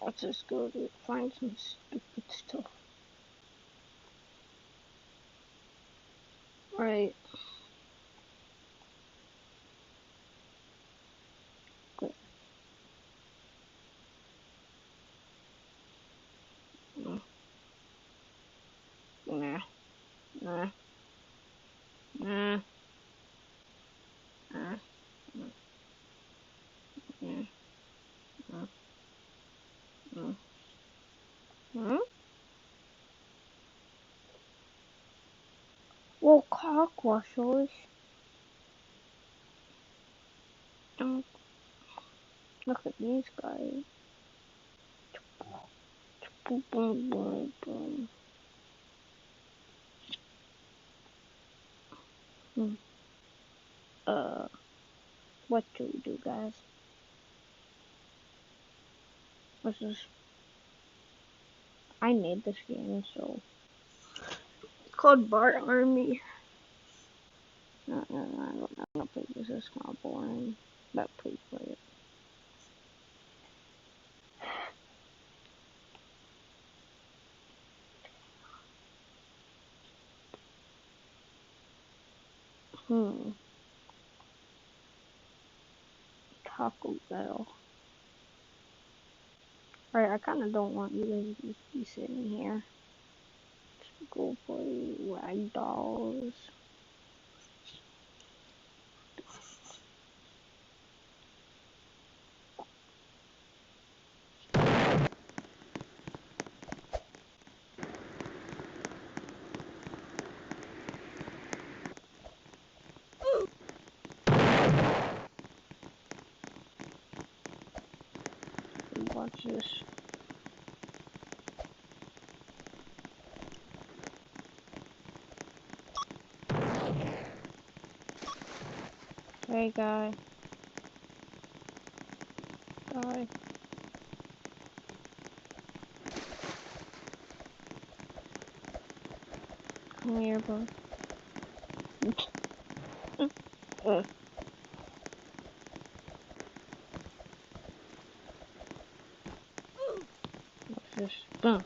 Let's just go to find some stupid stuff. Right. Good. Nah. Nah. Nah. Nah. Nah. Nah. Nah. Hmm? Well, cockwash don't look at these guys. Boom, boom, boom, boom. Hmm. Uh, what do we do, guys? This is. I made this game, so. It's called Bart Army. No, I'm gonna play this. It's kind of boring. But please play it. Taco Bell. Alright, I kind of don't want you guys to be sitting here. Let's go play Rag Dolls. Watch this. Hey, guy. Die. Come here, bro. What's this? Boom.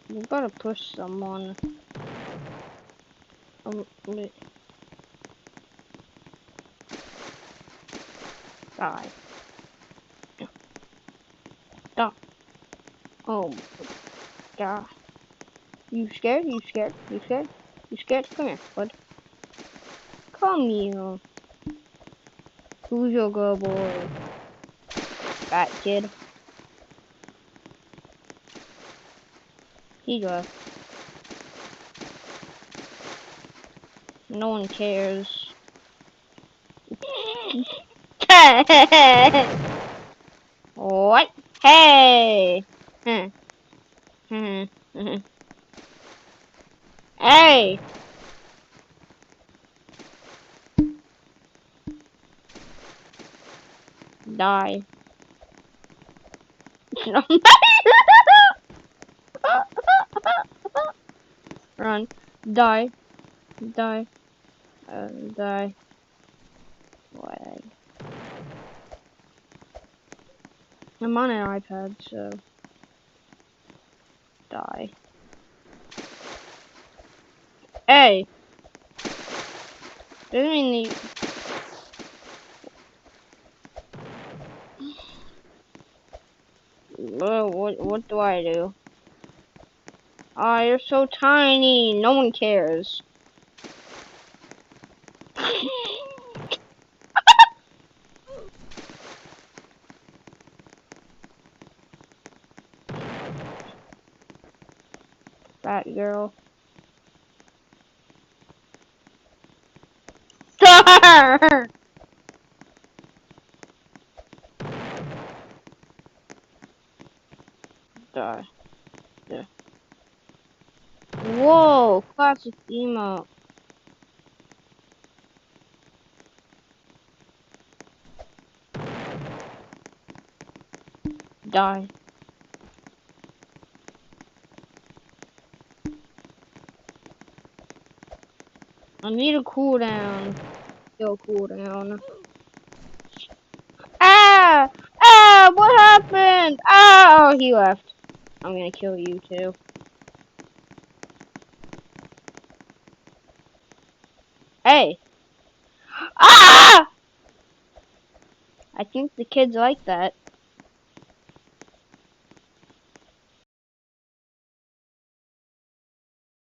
We gotta push someone. Wait. Die. Die. Oh, die. You scared? You scared? You scared? You scared? Come here, bud. Come here. Who's your good boy? Fat kid. He left. No one cares. What? Hey! Hey! Die. Run. Die. Die. Die. What? I'm on an iPad, so. Die. Hey! Doesn't mean you. What do I do? Oh, you're so tiny. No one cares. Fat girl. Die. Yeah. Whoa, classic emote. Die. I need a cooldown. Still cooldown. Ah! Ah! What happened? Ah! Oh, he left. I'm gonna kill you too. Hey! Ah! I think the kids like that.